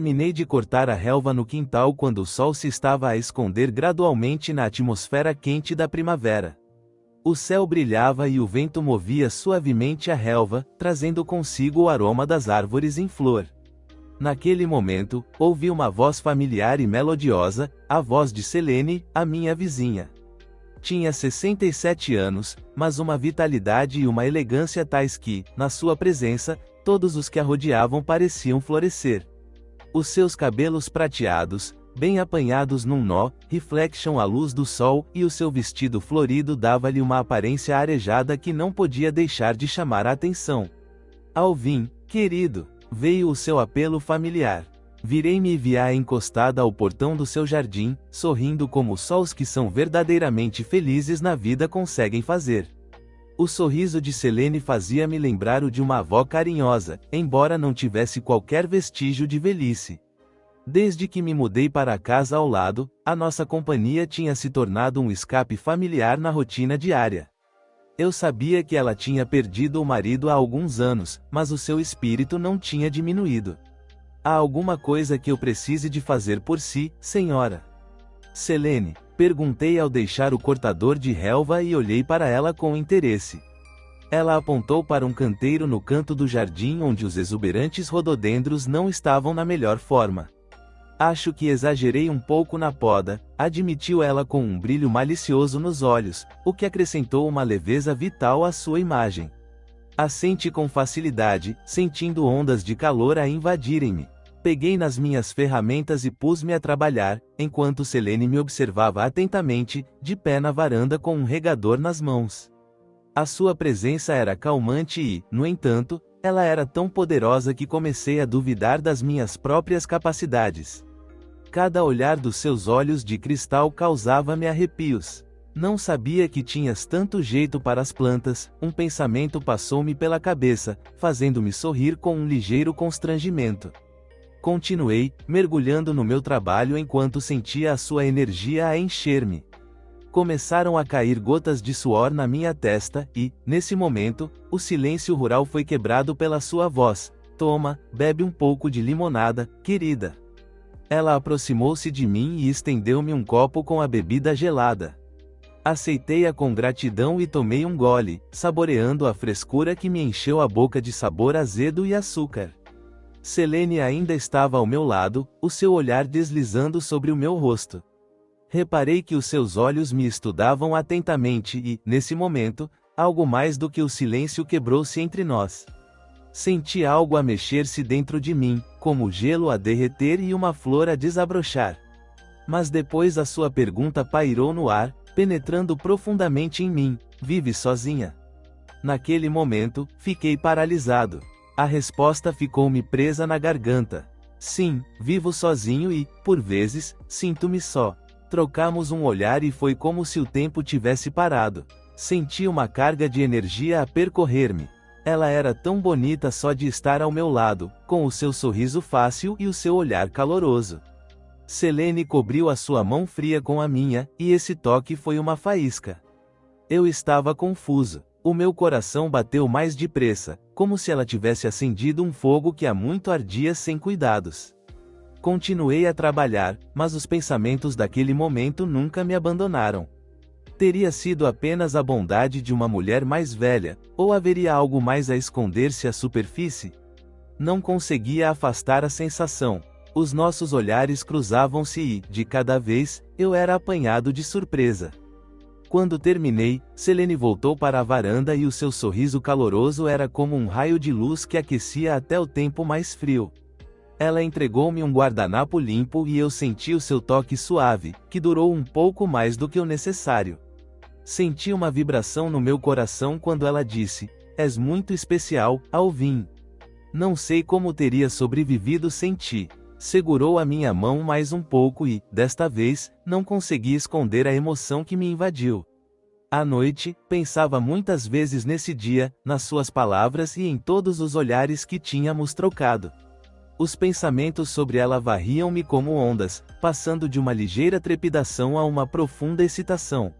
Terminei de cortar a relva no quintal quando o sol se estava a esconder gradualmente na atmosfera quente da primavera. O céu brilhava e o vento movia suavemente a relva, trazendo consigo o aroma das árvores em flor. Naquele momento, ouvi uma voz familiar e melodiosa, a voz de Selene, a minha vizinha. Tinha 67 anos, mas uma vitalidade e uma elegância tais que, na sua presença, todos os que a rodeavam pareciam florescer. Os seus cabelos prateados, bem apanhados num nó, reflexam a luz do sol, e o seu vestido florido dava-lhe uma aparência arejada que não podia deixar de chamar a atenção. Alvin, querido, veio o seu apelo familiar. Virei-me e vi-a encostada ao portão do seu jardim, sorrindo como só os que são verdadeiramente felizes na vida conseguem fazer. O sorriso de Selene fazia-me lembrar o de uma avó carinhosa, embora não tivesse qualquer vestígio de velhice. Desde que me mudei para a casa ao lado, a nossa companhia tinha se tornado um escape familiar na rotina diária. Eu sabia que ela tinha perdido o marido há alguns anos, mas o seu espírito não tinha diminuído. Há alguma coisa que eu precise de fazer por si, senhora? Selene, perguntei ao deixar o cortador de relva e olhei para ela com interesse. Ela apontou para um canteiro no canto do jardim onde os exuberantes rododendros não estavam na melhor forma. Acho que exagerei um pouco na poda, admitiu ela com um brilho malicioso nos olhos, o que acrescentou uma leveza vital à sua imagem. Assenti com facilidade, sentindo ondas de calor a invadirem-me. Peguei nas minhas ferramentas e pus-me a trabalhar, enquanto Selene me observava atentamente, de pé na varanda com um regador nas mãos. A sua presença era calmante e, no entanto, ela era tão poderosa que comecei a duvidar das minhas próprias capacidades. Cada olhar dos seus olhos de cristal causava-me arrepios. Não sabia que tinhas tanto jeito para as plantas, um pensamento passou-me pela cabeça, fazendo-me sorrir com um ligeiro constrangimento. Continuei, mergulhando no meu trabalho enquanto sentia a sua energia a encher-me. Começaram a cair gotas de suor na minha testa e, nesse momento, o silêncio rural foi quebrado pela sua voz. Toma, bebe um pouco de limonada, querida. Ela aproximou-se de mim e estendeu-me um copo com a bebida gelada. Aceitei-a com gratidão e tomei um gole, saboreando a frescura que me encheu a boca de sabor azedo e açúcar. Selene ainda estava ao meu lado, o seu olhar deslizando sobre o meu rosto. Reparei que os seus olhos me estudavam atentamente e, nesse momento, algo mais do que o silêncio quebrou-se entre nós. Senti algo a mexer-se dentro de mim, como gelo a derreter e uma flor a desabrochar. Mas depois a sua pergunta pairou no ar, penetrando profundamente em mim: vive sozinha? Naquele momento, fiquei paralisado. A resposta ficou-me presa na garganta. Sim, vivo sozinho e, por vezes, sinto-me só. Trocamos um olhar e foi como se o tempo tivesse parado. Senti uma carga de energia a percorrer-me. Ela era tão bonita só de estar ao meu lado, com o seu sorriso fácil e o seu olhar caloroso. Selene cobriu a sua mão fria com a minha, e esse toque foi uma faísca. Eu estava confuso. O meu coração bateu mais depressa, como se ela tivesse acendido um fogo que há muito ardia sem cuidados. Continuei a trabalhar, mas os pensamentos daquele momento nunca me abandonaram. Teria sido apenas a bondade de uma mulher mais velha, ou haveria algo mais a esconder-se à superfície? Não conseguia afastar a sensação. Os nossos olhares cruzavam-se e, de cada vez, eu era apanhado de surpresa. Quando terminei, Selene voltou para a varanda e o seu sorriso caloroso era como um raio de luz que aquecia até o tempo mais frio. Ela entregou-me um guardanapo limpo e eu senti o seu toque suave, que durou um pouco mais do que o necessário. Senti uma vibração no meu coração quando ela disse: és muito especial, Alvin. Não sei como teria sobrevivido sem ti. Segurou a minha mão mais um pouco e, desta vez, não consegui esconder a emoção que me invadiu. À noite, pensava muitas vezes nesse dia, nas suas palavras e em todos os olhares que tínhamos trocado. Os pensamentos sobre ela varriam-me como ondas, passando de uma ligeira trepidação a uma profunda excitação.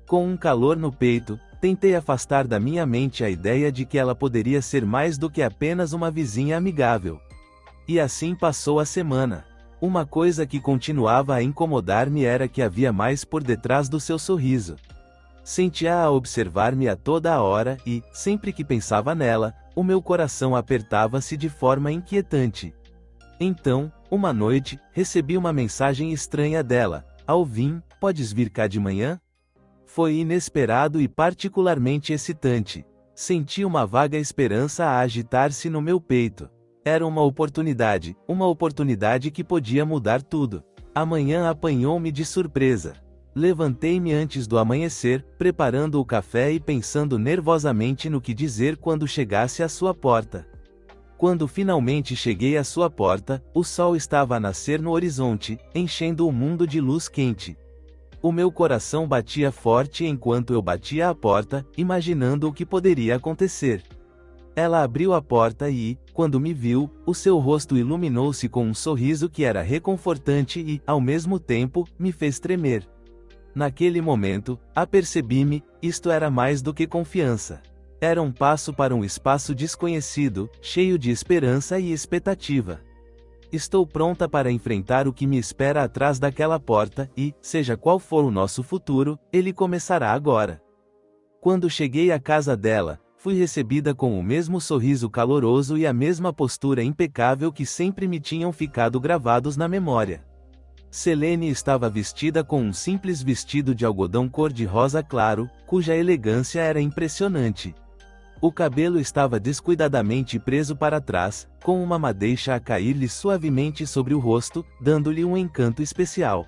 Com um calor no peito, tentei afastar da minha mente a ideia de que ela poderia ser mais do que apenas uma vizinha amigável. E assim passou a semana. Uma coisa que continuava a incomodar-me era que havia mais por detrás do seu sorriso. Sentia-a a observar-me a toda a hora e, sempre que pensava nela, o meu coração apertava-se de forma inquietante. Então, uma noite, recebi uma mensagem estranha dela: Alvin, podes vir cá de manhã? Foi inesperado e particularmente excitante. Senti uma vaga esperança a agitar-se no meu peito. Era uma oportunidade que podia mudar tudo. A manhã apanhou-me de surpresa. Levantei-me antes do amanhecer, preparando o café e pensando nervosamente no que dizer quando chegasse à sua porta. Quando finalmente cheguei à sua porta, o sol estava a nascer no horizonte, enchendo o mundo de luz quente. O meu coração batia forte enquanto eu batia a porta, imaginando o que poderia acontecer. Ela abriu a porta e, quando me viu, o seu rosto iluminou-se com um sorriso que era reconfortante e, ao mesmo tempo, me fez tremer. Naquele momento, apercebi-me, isto era mais do que confiança. Era um passo para um espaço desconhecido, cheio de esperança e expectativa. Estou pronta para enfrentar o que me espera atrás daquela porta e, seja qual for o nosso futuro, ele começará agora. Quando cheguei à casa dela, fui recebida com o mesmo sorriso caloroso e a mesma postura impecável que sempre me tinham ficado gravados na memória. Selene estava vestida com um simples vestido de algodão cor-de-rosa claro, cuja elegância era impressionante. O cabelo estava descuidadamente preso para trás, com uma madeixa a cair-lhe suavemente sobre o rosto, dando-lhe um encanto especial.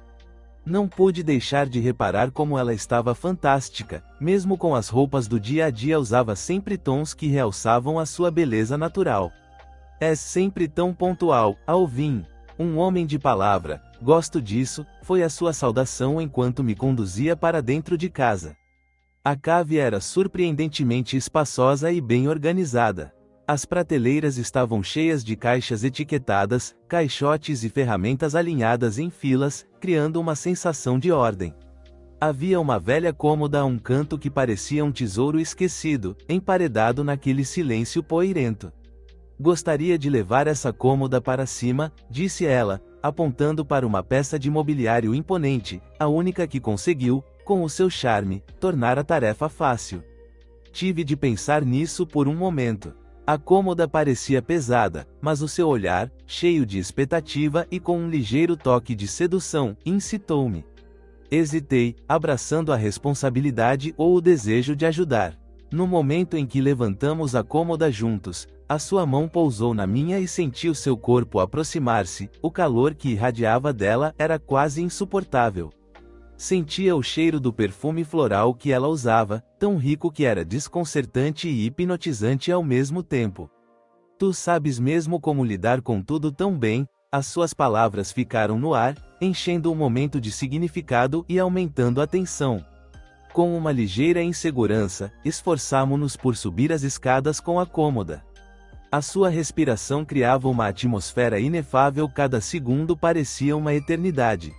Não pude deixar de reparar como ela estava fantástica, mesmo com as roupas do dia a dia usava sempre tons que realçavam a sua beleza natural. És sempre tão pontual, Alvin. Um homem de palavra, gosto disso, foi a sua saudação enquanto me conduzia para dentro de casa. A cave era surpreendentemente espaçosa e bem organizada. As prateleiras estavam cheias de caixas etiquetadas, caixotes e ferramentas alinhadas em filas, criando uma sensação de ordem. Havia uma velha cômoda a um canto que parecia um tesouro esquecido, emparedado naquele silêncio poeirento. Gostaria de levar essa cômoda para cima, disse ela, apontando para uma peça de mobiliário imponente, a única que conseguiu, com o seu charme, tornar a tarefa fácil. Tive de pensar nisso por um momento. A cômoda parecia pesada, mas o seu olhar, cheio de expectativa e com um ligeiro toque de sedução, incitou-me. Hesitei, abraçando a responsabilidade ou o desejo de ajudar. No momento em que levantamos a cômoda juntos, a sua mão pousou na minha e senti o seu corpo aproximar-se, o calor que irradiava dela era quase insuportável. Sentia o cheiro do perfume floral que ela usava, tão rico que era desconcertante e hipnotizante ao mesmo tempo. Tu sabes mesmo como lidar com tudo tão bem, as suas palavras ficaram no ar, enchendo o momento de significado e aumentando a tensão. Com uma ligeira insegurança, esforçamo-nos por subir as escadas com a cômoda. A sua respiração criava uma atmosfera inefável, cada segundo parecia uma eternidade.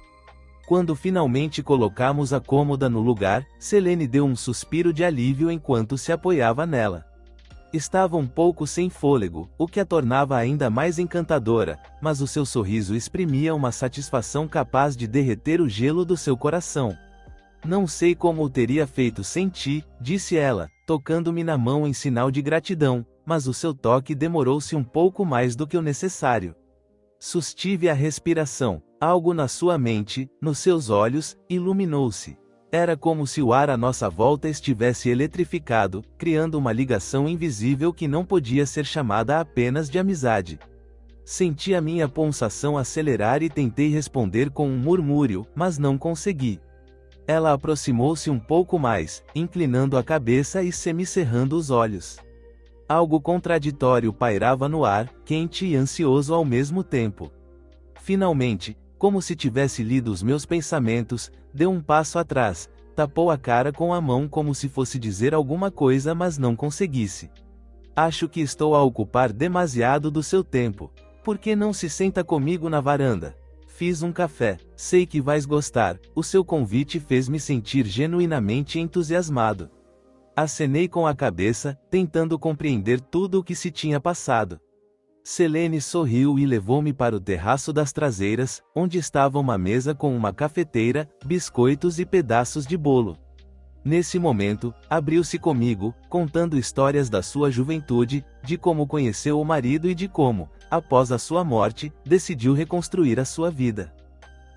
Quando finalmente colocamos a cômoda no lugar, Selene deu um suspiro de alívio enquanto se apoiava nela. Estava um pouco sem fôlego, o que a tornava ainda mais encantadora, mas o seu sorriso exprimia uma satisfação capaz de derreter o gelo do seu coração. Não sei como o teria feito sem ti, disse ela, tocando-me na mão em sinal de gratidão, mas o seu toque demorou-se um pouco mais do que o necessário. Sustive a respiração. Algo na sua mente, nos seus olhos, iluminou-se. Era como se o ar à nossa volta estivesse eletrificado, criando uma ligação invisível que não podia ser chamada apenas de amizade. Senti a minha pulsação acelerar e tentei responder com um murmúrio, mas não consegui. Ela aproximou-se um pouco mais, inclinando a cabeça e semicerrando os olhos. Algo contraditório pairava no ar, quente e ansioso ao mesmo tempo. Finalmente, como se tivesse lido os meus pensamentos, deu um passo atrás, tapou a cara com a mão como se fosse dizer alguma coisa, mas não conseguisse. Acho que estou a ocupar demasiado do seu tempo. Por que não se senta comigo na varanda? Fiz um café. Sei que vais gostar. O seu convite fez-me sentir genuinamente entusiasmado. Acenei com a cabeça, tentando compreender tudo o que se tinha passado. Selene sorriu e levou-me para o terraço das traseiras, onde estava uma mesa com uma cafeteira, biscoitos e pedaços de bolo. Nesse momento, abriu-se comigo, contando histórias da sua juventude, de como conheceu o marido e de como, após a sua morte, decidiu reconstruir a sua vida.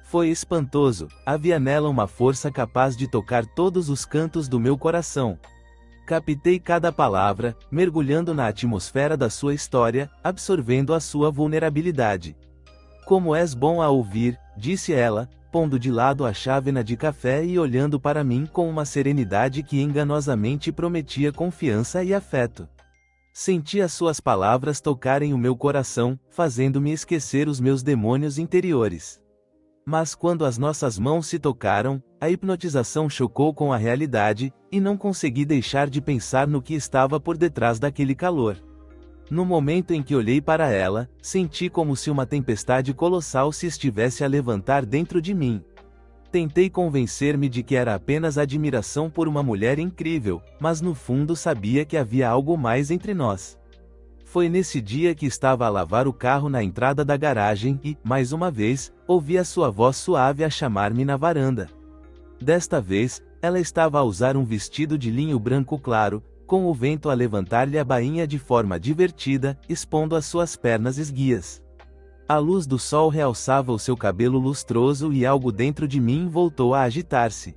Foi espantoso, havia nela uma força capaz de tocar todos os cantos do meu coração. Captei cada palavra, mergulhando na atmosfera da sua história, absorvendo a sua vulnerabilidade. Como és bom a ouvir, disse ela, pondo de lado a chávena de café e olhando para mim com uma serenidade que enganosamente prometia confiança e afeto. Senti as suas palavras tocarem o meu coração, fazendo-me esquecer os meus demônios interiores. Mas quando as nossas mãos se tocaram, a hipnotização chocou com a realidade, e não consegui deixar de pensar no que estava por detrás daquele calor. No momento em que olhei para ela, senti como se uma tempestade colossal se estivesse a levantar dentro de mim. Tentei convencer-me de que era apenas admiração por uma mulher incrível, mas no fundo sabia que havia algo mais entre nós. Foi nesse dia que estava a lavar o carro na entrada da garagem e, mais uma vez, ouvi a sua voz suave a chamar-me na varanda. Desta vez, ela estava a usar um vestido de linho branco claro, com o vento a levantar-lhe a bainha de forma divertida, expondo as suas pernas esguias. A luz do sol realçava o seu cabelo lustroso e algo dentro de mim voltou a agitar-se.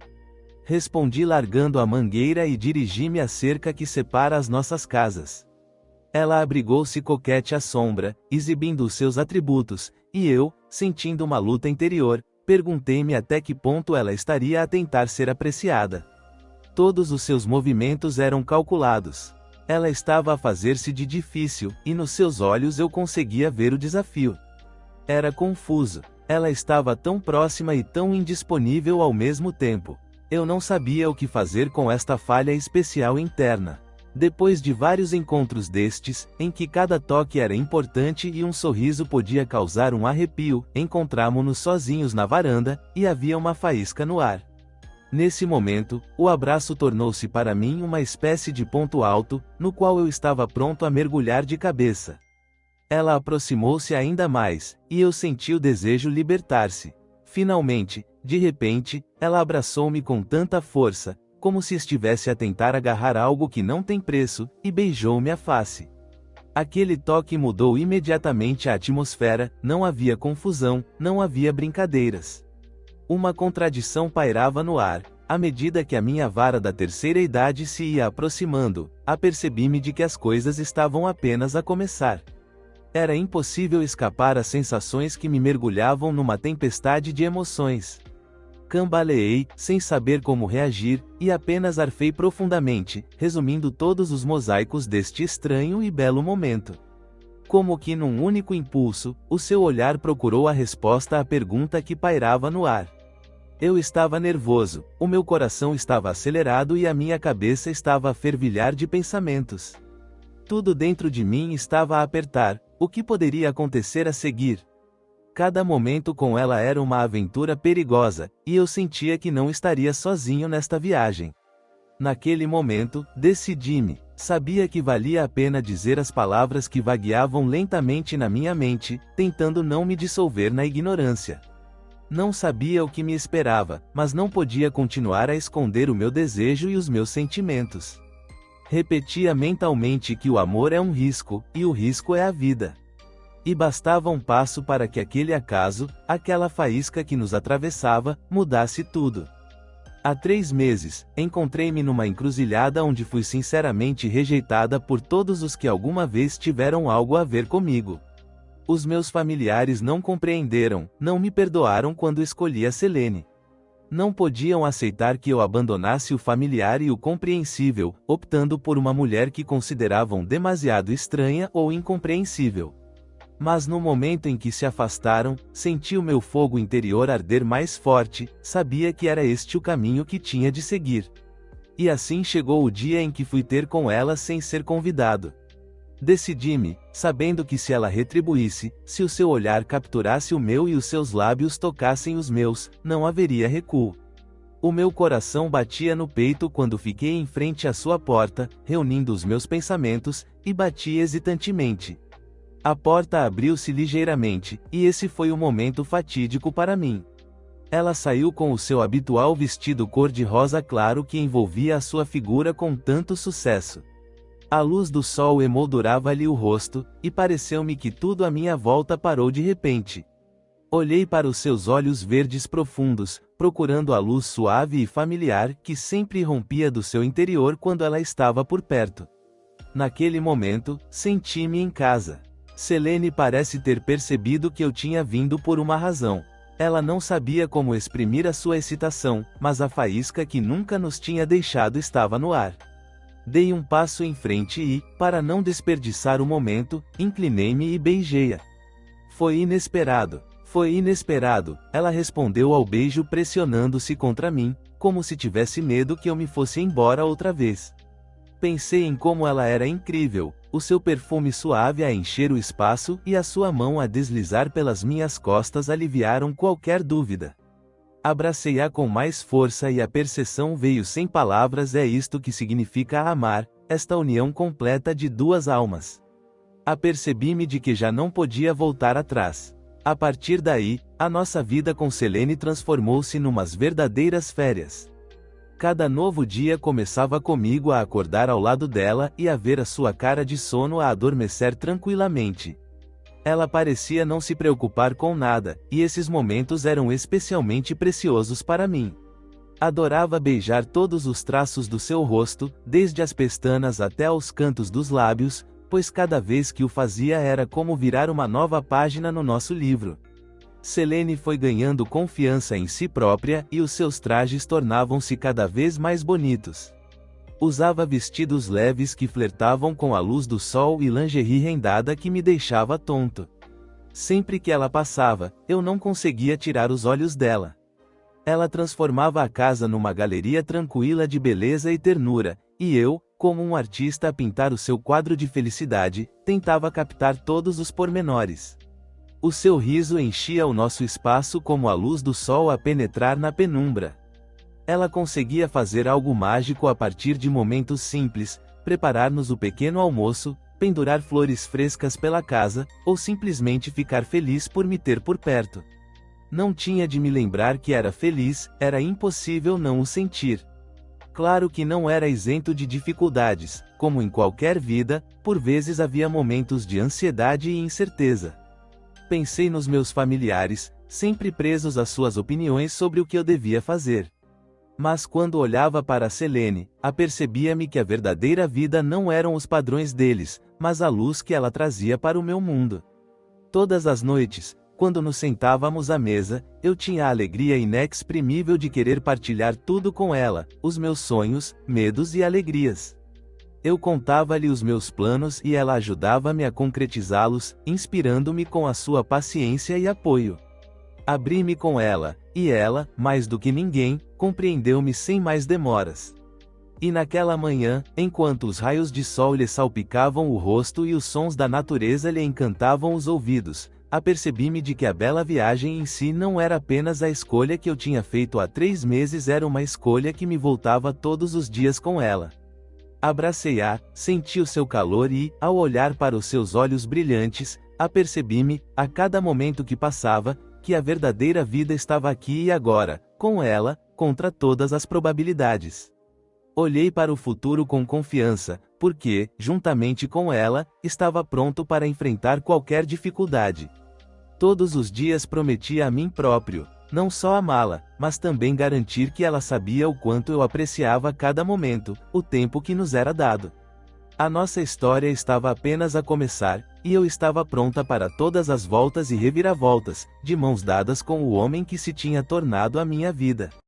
Respondi largando a mangueira e dirigi-me à cerca que separa as nossas casas. Ela abrigou-se coquete à sombra, exibindo os seus atributos, e eu, sentindo uma luta interior, perguntei-me até que ponto ela estaria a tentar ser apreciada. Todos os seus movimentos eram calculados. Ela estava a fazer-se de difícil, e nos seus olhos eu conseguia ver o desafio. Era confuso. Ela estava tão próxima e tão indisponível ao mesmo tempo. Eu não sabia o que fazer com esta falha especial interna. Depois de vários encontros destes, em que cada toque era importante e um sorriso podia causar um arrepio, encontramo-nos sozinhos na varanda, e havia uma faísca no ar. Nesse momento, o abraço tornou-se para mim uma espécie de ponto alto, no qual eu estava pronto a mergulhar de cabeça. Ela aproximou-se ainda mais, e eu senti o desejo libertar-se. Finalmente, de repente, ela abraçou-me com tanta força, como se estivesse a tentar agarrar algo que não tem preço, e beijou-me a face. Aquele toque mudou imediatamente a atmosfera, não havia confusão, não havia brincadeiras. Uma contradição pairava no ar. À medida que a minha vara da terceira idade se ia aproximando, apercebi-me de que as coisas estavam apenas a começar. Era impossível escapar às sensações que me mergulhavam numa tempestade de emoções. Cambaleei, sem saber como reagir, e apenas arfei profundamente, resumindo todos os mosaicos deste estranho e belo momento. Como que num único impulso, o seu olhar procurou a resposta à pergunta que pairava no ar. Eu estava nervoso, o meu coração estava acelerado e a minha cabeça estava a fervilhar de pensamentos. Tudo dentro de mim estava a apertar. O que poderia acontecer a seguir? Cada momento com ela era uma aventura perigosa, e eu sentia que não estaria sozinho nesta viagem. Naquele momento, decidi-me. Sabia que valia a pena dizer as palavras que vagueavam lentamente na minha mente, tentando não me dissolver na ignorância. Não sabia o que me esperava, mas não podia continuar a esconder o meu desejo e os meus sentimentos. Repetia mentalmente que o amor é um risco, e o risco é a vida. E bastava um passo para que aquele acaso, aquela faísca que nos atravessava, mudasse tudo. Há 3 meses, encontrei-me numa encruzilhada onde fui sinceramente rejeitada por todos os que alguma vez tiveram algo a ver comigo. Os meus familiares não compreenderam, não me perdoaram quando escolhi a Selene. Não podiam aceitar que eu abandonasse o familiar e o compreensível, optando por uma mulher que consideravam demasiado estranha ou incompreensível. Mas no momento em que se afastaram, senti o meu fogo interior arder mais forte, sabia que era este o caminho que tinha de seguir. E assim chegou o dia em que fui ter com ela sem ser convidado. Decidi-me, sabendo que se ela retribuísse, se o seu olhar capturasse o meu e os seus lábios tocassem os meus, não haveria recuo. O meu coração batia no peito quando fiquei em frente à sua porta, reunindo os meus pensamentos, e bati hesitantemente. A porta abriu-se ligeiramente, e esse foi o momento fatídico para mim. Ela saiu com o seu habitual vestido cor-de-rosa claro que envolvia a sua figura com tanto sucesso. A luz do sol emoldurava-lhe o rosto, e pareceu-me que tudo à minha volta parou de repente. Olhei para os seus olhos verdes profundos, procurando a luz suave e familiar que sempre irrompia do seu interior quando ela estava por perto. Naquele momento, senti-me em casa. Selene parece ter percebido que eu tinha vindo por uma razão. Ela não sabia como exprimir a sua excitação, mas a faísca que nunca nos tinha deixado estava no ar. Dei um passo em frente e, para não desperdiçar o momento, inclinei-me e beijei-a. Foi inesperado. Foi inesperado, ela respondeu ao beijo pressionando-se contra mim, como se tivesse medo que eu me fosse embora outra vez. Pensei em como ela era incrível, o seu perfume suave a encher o espaço e a sua mão a deslizar pelas minhas costas aliviaram qualquer dúvida. Abracei-a com mais força e a percepção veio sem palavras: é isto que significa amar, esta união completa de duas almas. Apercebi-me de que já não podia voltar atrás. A partir daí, a nossa vida com Selene transformou-se numas verdadeiras férias. Cada novo dia começava comigo a acordar ao lado dela e a ver a sua cara de sono a adormecer tranquilamente. Ela parecia não se preocupar com nada, e esses momentos eram especialmente preciosos para mim. Adorava beijar todos os traços do seu rosto, desde as pestanas até aos cantos dos lábios, pois cada vez que o fazia era como virar uma nova página no nosso livro. Selene foi ganhando confiança em si própria e os seus trajes tornavam-se cada vez mais bonitos. Usava vestidos leves que flertavam com a luz do sol e lingerie rendada que me deixava tonto. Sempre que ela passava, eu não conseguia tirar os olhos dela. Ela transformava a casa numa galeria tranquila de beleza e ternura, e eu, como um artista a pintar o seu quadro de felicidade, tentava captar todos os pormenores. O seu riso enchia o nosso espaço como a luz do sol a penetrar na penumbra. Ela conseguia fazer algo mágico a partir de momentos simples, preparar-nos o pequeno almoço, pendurar flores frescas pela casa, ou simplesmente ficar feliz por me ter por perto. Não tinha de me lembrar que era feliz, era impossível não o sentir. Claro que não era isento de dificuldades, como em qualquer vida, por vezes havia momentos de ansiedade e incerteza. Pensei nos meus familiares, sempre presos às suas opiniões sobre o que eu devia fazer. Mas quando olhava para Selene, apercebia-me que a verdadeira vida não eram os padrões deles, mas a luz que ela trazia para o meu mundo. Todas as noites, quando nos sentávamos à mesa, eu tinha a alegria inexprimível de querer partilhar tudo com ela, os meus sonhos, medos e alegrias. Eu contava-lhe os meus planos e ela ajudava-me a concretizá-los, inspirando-me com a sua paciência e apoio. Abri-me com ela, e ela, mais do que ninguém, compreendeu-me sem mais demoras. E naquela manhã, enquanto os raios de sol lhe salpicavam o rosto e os sons da natureza lhe encantavam os ouvidos, apercebi-me de que a bela viagem em si não era apenas a escolha que eu tinha feito há 3 meses, era uma escolha que me voltava todos os dias com ela. Abracei-a, senti o seu calor e, ao olhar para os seus olhos brilhantes, apercebi-me, a cada momento que passava, que a verdadeira vida estava aqui e agora, com ela, contra todas as probabilidades. Olhei para o futuro com confiança, porque, juntamente com ela, estava pronto para enfrentar qualquer dificuldade. Todos os dias prometia a mim próprio, não só amá-la, mas também garantir que ela sabia o quanto eu apreciava cada momento, o tempo que nos era dado. A nossa história estava apenas a começar, e eu estava pronta para todas as voltas e reviravoltas, de mãos dadas com o homem que se tinha tornado a minha vida.